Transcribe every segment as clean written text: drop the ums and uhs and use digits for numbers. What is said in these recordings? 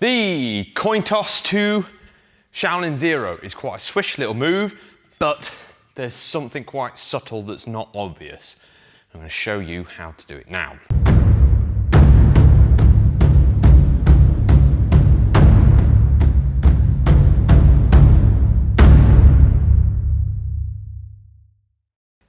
The coin toss to Shaolin Zero is quite a swish little move, but there's something quite subtle that's not obvious. I'm going to show you how to do it now.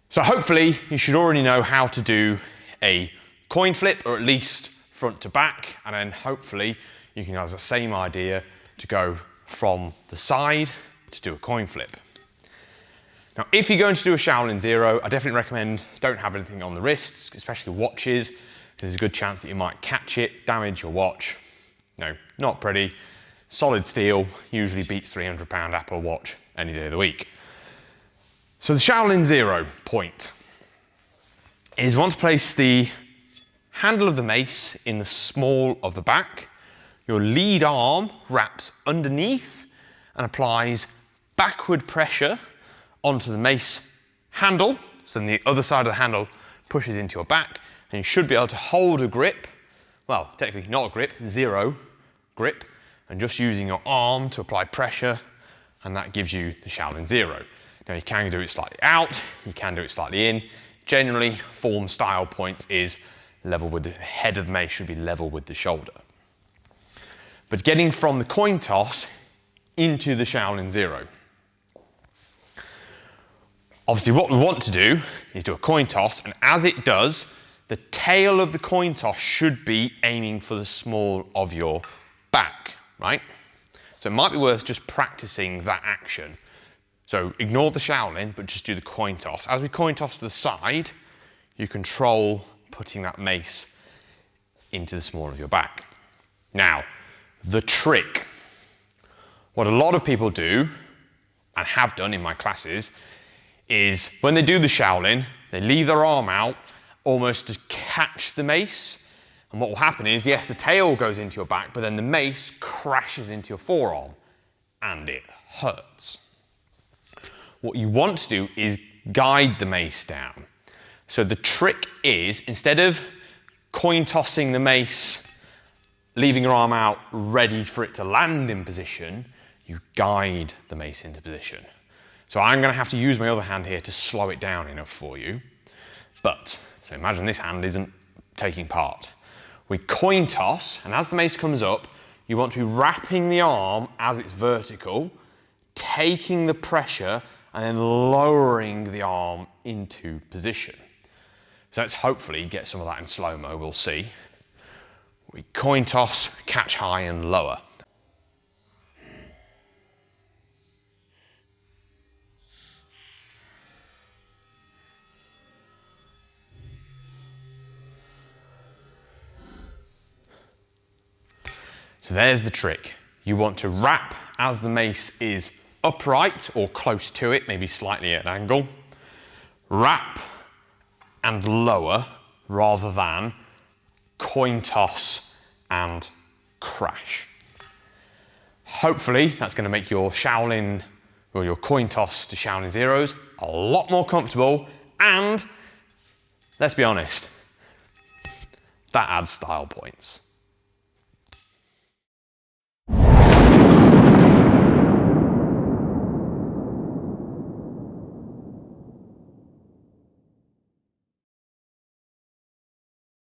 So hopefully you should already know how to do a coin flip, or at least front to back, and then hopefully you can have the same idea to go from the side to do a coin flip. Now, if you're going to do a Shaolin Zero, I definitely recommend don't have anything on the wrists, especially watches. There's a good chance that you might catch it, damage your watch. No, not pretty. Solid steel usually beats £300 Apple Watch any day of the week. So the Shaolin Zero point is you want to place the handle of the mace in the small of the back. Your lead arm wraps underneath and applies backward pressure onto the mace handle. So then the other side of the handle pushes into your back, and you should be able to hold a grip. Well, technically not a grip, zero grip, and just using your arm to apply pressure, and that gives you the Shaolin Zero. Now you can do it slightly out, you can do it slightly in. Generally, form style points is level with the head of the mace should be level with the shoulder. But getting from the coin toss into the Shaolin Zero. Obviously what we want to do is do a coin toss, and as it does, the tail of the coin toss should be aiming for the small of your back, right? So it might be worth just practicing that action. So ignore the Shaolin, but just do the coin toss. As we coin toss to the side, you control putting that mace into the small of your back. Now, the trick. What a lot of people do, and have done in my classes, is when they do the Shaolin, they leave their arm out almost to catch the mace. And what will happen is, yes, the tail goes into your back, but then the mace crashes into your forearm and it hurts. What you want to do is guide the mace down. So the trick is, instead of coin tossing the mace, leaving your arm out ready for it to land in position, you guide the mace into position. So I'm going to have to use my other hand here to slow it down enough for you. So imagine this hand isn't taking part. We coin toss, and as the mace comes up, you want to be wrapping the arm as it's vertical, taking the pressure, and then lowering the arm into position. So let's hopefully get some of that in slow-mo, we'll see. We coin toss, catch high and lower. So there's the trick. You want to wrap as the mace is upright or close to it, maybe slightly at an angle. Wrap and lower rather than coin toss and crash. Hopefully that's going to make your Shaolin or your coin toss to Shaolin Zeros a lot more comfortable, and let's be honest, that adds style points.